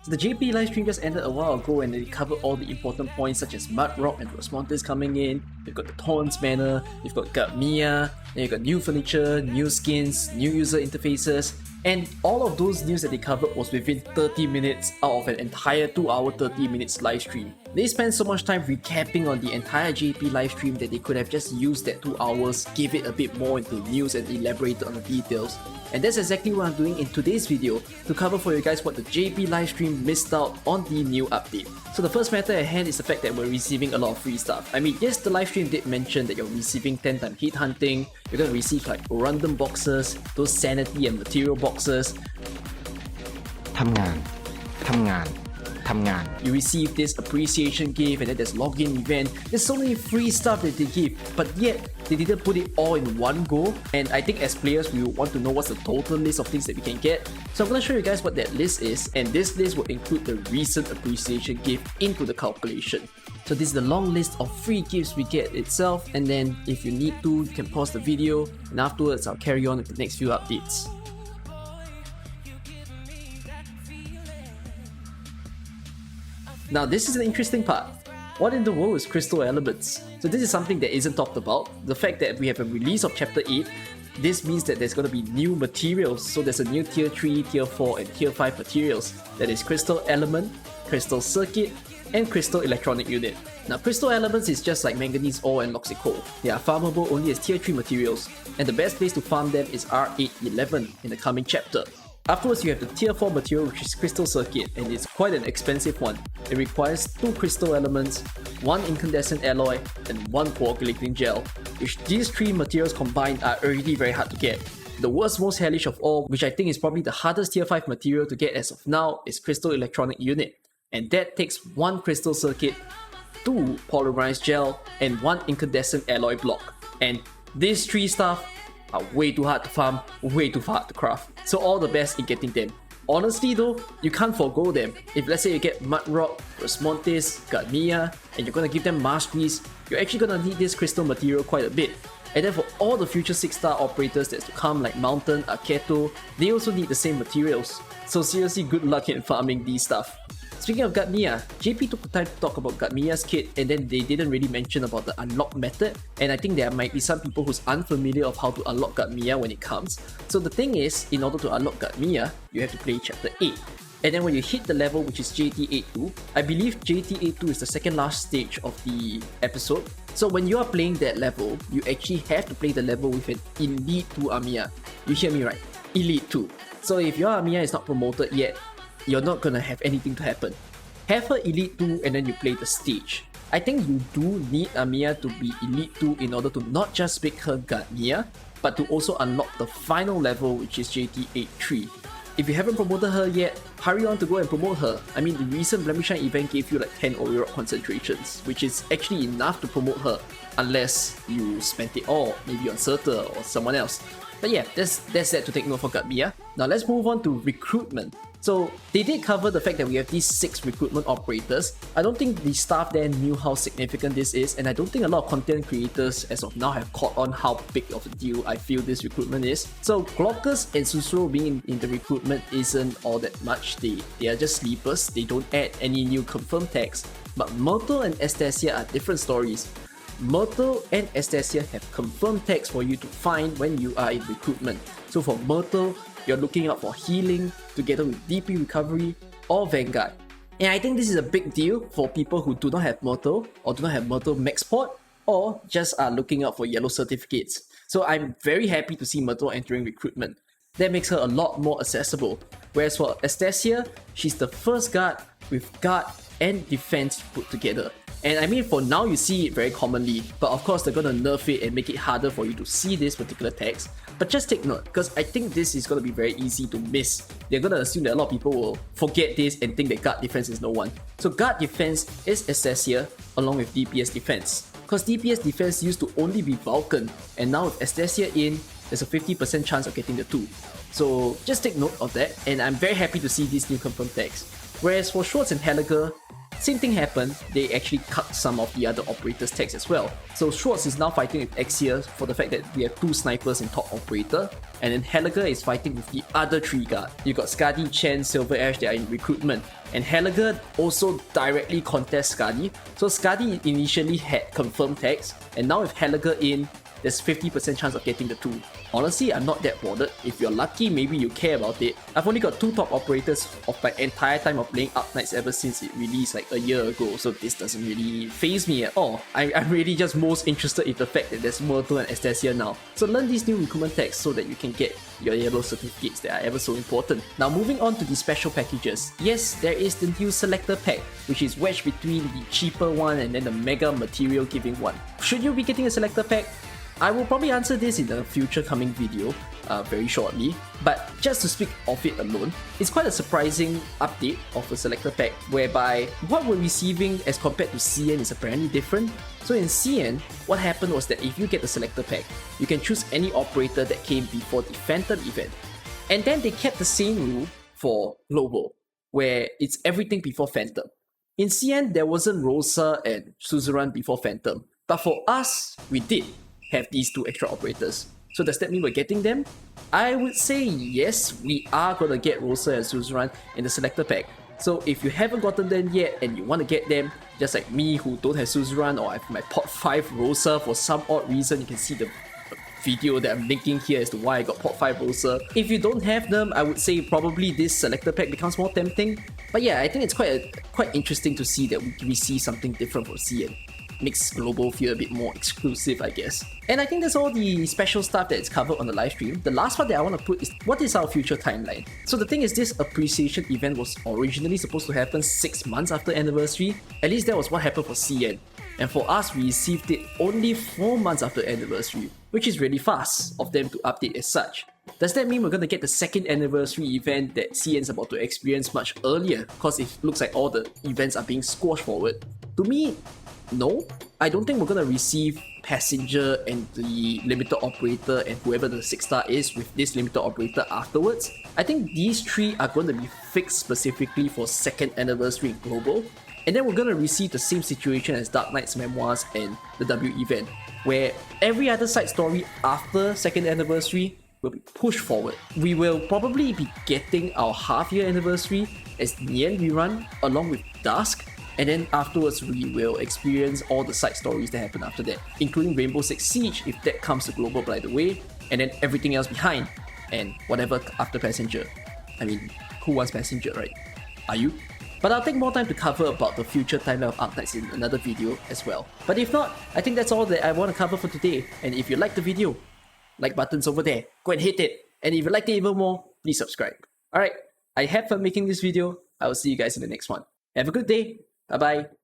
So the JP livestream just ended a while ago and they covered all the important points such as Mud Rock and Rosmontes coming in, you've got the Taunts banner, you've got Mia, then you've got new furniture, new skins, new user interfaces, and all of those news that they covered was within 30 minutes out of an entire 2 hour 30 minutes live stream. They spent so much time recapping on the entire JP live stream that they could have just used that 2 hours, give it a bit more into news and elaborated on the details. And that's exactly what I'm doing in today's video to cover for you guys what the JP live stream missed out on the new update. So the first matter at hand is the fact that we're receiving a lot of free stuff. I mean, yes, the live stream did mention that you're receiving 10 time hit hunting, you're gonna receive like random boxes, those sanity and material boxes. ทำงาน You receive this appreciation gift and then there's login event. There's so many free stuff that they give, but yet they didn't put it all in one go. And I think as players, we want to know what's the total list of things that we can get. So I'm going to show you guys what that list is, and this list will include the recent appreciation gift into the calculation. So this is the long list of free gifts we get itself, and then if you need to, you can pause the video, and afterwards I'll carry on with the next few updates. Now this is the interesting part. What in the world is crystal elements? So this is something that isn't talked about. The fact that we have a release of chapter 8, this means that there's going to be new materials. So there's a new tier 3, tier 4 and tier 5 materials. That is crystal element, crystal circuit and crystal electronic unit. Now crystal elements is just like manganese ore and loxic coal. They are farmable only as tier 3 materials, and the best place to farm them is R811 in the coming chapter. Afterwards, you have the tier 4 material, which is crystal circuit, and it's quite an expensive one. It requires 2 crystal elements, 1 incandescent alloy, and 1 coagulating gel, which these 3 materials combined are already very hard to get. The worst, most hellish of all, which I think is probably the hardest tier 5 material to get as of now, is crystal electronic unit, and that takes 1 crystal circuit, 2 polymerized gel, and 1 incandescent alloy block. And these 3 stuff are way too hard to farm, way too hard to craft. So all the best in getting them. Honestly though, you can't forgo them. If let's say you get Mud Rock, Rosmontes, Mia, and you're gonna give them masteries, you're actually gonna need this crystal material quite a bit. And then for all the future 6-star operators that's to come like Mountain, Aketo, they also need the same materials. So seriously, good luck in farming these stuff. Speaking of Mia, JP took the time to talk about Mia's kit, and then they didn't really mention about the unlock method, and I think there might be some people who's unfamiliar of how to unlock Mia when it comes. So the thing is, in order to unlock Mia, you have to play chapter 8. And then when you hit the level which is JT82, I believe JT82 is the second last stage of the episode. So when you are playing that level, you actually have to play the level with an Elite 2 Amiya. You hear me right? Elite 2. So if your Amiya is not promoted yet, you're not gonna have anything to happen. Have her Elite 2 and then you play the stage. I think you do need Amiya to be Elite 2 in order to not just make her Mia, but to also unlock the final level, which is JT83. If you haven't promoted her yet, hurry on to go and promote her. I mean, the recent Blemishine event gave you like 10 Ori Rock concentrations, which is actually enough to promote her, unless you spent it all, maybe on Surtur or someone else. But yeah, that's that to take note for Mia. Now let's move on to recruitment. So they did cover the fact that we have these 6 recruitment operators. I don't think the staff there knew how significant this is, and I don't think a lot of content creators as of now have caught on how big of a deal I feel this recruitment is. So Glaucus and Susuro being in the recruitment isn't all that much. They are just sleepers, they don't add any new confirmed tags. But Myrtle and Estasia are different stories. Myrtle and Estasia have confirmed tags for you to find when you are in recruitment. So for Myrtle, you're looking out for healing together with DP recovery or Vanguard. And I think this is a big deal for people who do not have Myrtle or do not have Myrtle max port or just are looking out for yellow certificates. So I'm very happy to see Myrtle entering recruitment. That makes her a lot more accessible. Whereas for Estasia, she's the first guard with guard and defense put together. And I mean, for now you see it very commonly, but of course they're gonna nerf it and make it harder for you to see this particular tags. But just take note, because I think this is gonna be very easy to miss. They're gonna assume that a lot of people will forget this and think that guard defense is no one. So guard defense is Estasia along with DPS defense. Because DPS defense used to only be Vulcan, and now with Estasia in, there's a 50% chance of getting the 2. So just take note of that, and I'm very happy to see these new confirmed tags. Whereas for Schwartz and Helliger, Same thing happened, they actually cut some of the other operators' tags as well. So Schwartz is now fighting with Exia for the fact that we have 2 snipers in top operator, and then Helliger is fighting with the other 3 guard. You got Skadi, Chen, Silver Ash, they are in recruitment. And Helliger also directly contests Skadi. So Skadi initially had confirmed tags, and now with Helliger in, there's 50% chance of getting the 2. Honestly, I'm not that bothered. If you're lucky, maybe you care about it. I've only got 2 top operators of my entire time of playing Arknights ever since it released like a year ago, so this doesn't really faze me at all. I'm really just most interested in the fact that there's Myrtle and Estasia now. So learn these new recruitment tags so that you can get your yellow certificates that are ever so important. Now moving on to the special packages. Yes, there is the new selector pack, which is wedged between the cheaper one and then the mega material giving one. Should you be getting a selector pack? I will probably answer this in a future coming video very shortly, but just to speak of it alone, it's quite a surprising update of the selector pack whereby what we're receiving as compared to CN is apparently different. So in CN, what happened was that if you get the selector pack, you can choose any operator that came before the Phantom event. And then they kept the same rule for Global, where it's everything before Phantom. In CN, there wasn't Rosa and Suzerain before Phantom, but for us, we did have these 2 extra operators. So does that mean we're getting them? I would say yes, we are gonna get Rosa and Suzerain in the selector pack. So if you haven't gotten them yet and you want to get them, just like me who don't have Suzerain or I have my pot 5 Rosa for some odd reason, you can see the video that I'm linking here as to why I got pot 5 Rosa. If you don't have them, I would say probably this selector pack becomes more tempting. But yeah, I think it's quite interesting to see that we see something different from CN. Makes Global feel a bit more exclusive, I guess. And I think that's all the special stuff that is covered on the live stream. The last part that I want to put is, what is our future timeline? So the thing is, this appreciation event was originally supposed to happen 6 months after anniversary. At least that was what happened for CN. And for us, we received it only 4 months after anniversary, which is really fast of them to update as such. Does that mean we're going to get the 2nd anniversary event that CN is about to experience much earlier? Because it looks like all the events are being squashed forward. To me, no, I don't think we're gonna receive Passenger and the Limited Operator and whoever the 6-star is with this Limited Operator afterwards. I think these 3 are going to be fixed specifically for 2nd anniversary Global. And then we're gonna receive the same situation as Dark Knight's Memoirs and the W event, where every other side story after 2nd anniversary will be pushed forward. We will probably be getting our half-year anniversary as Nian rerun along with Dusk. And then afterwards, we will experience all the side stories that happen after that, including Rainbow Six Siege, if that comes to Global by the way, and then everything else behind, and whatever after Passenger. I mean, who wants Passenger, right? Are you? But I'll take more time to cover about the future timeline of Arknights in another video as well. But if not, I think that's all that I want to cover for today. And if you like the video, like button's over there, go and hit it. And if you like it even more, please subscribe. Alright, I had fun making this video. I will see you guys in the next one. Have a good day. Bye bye.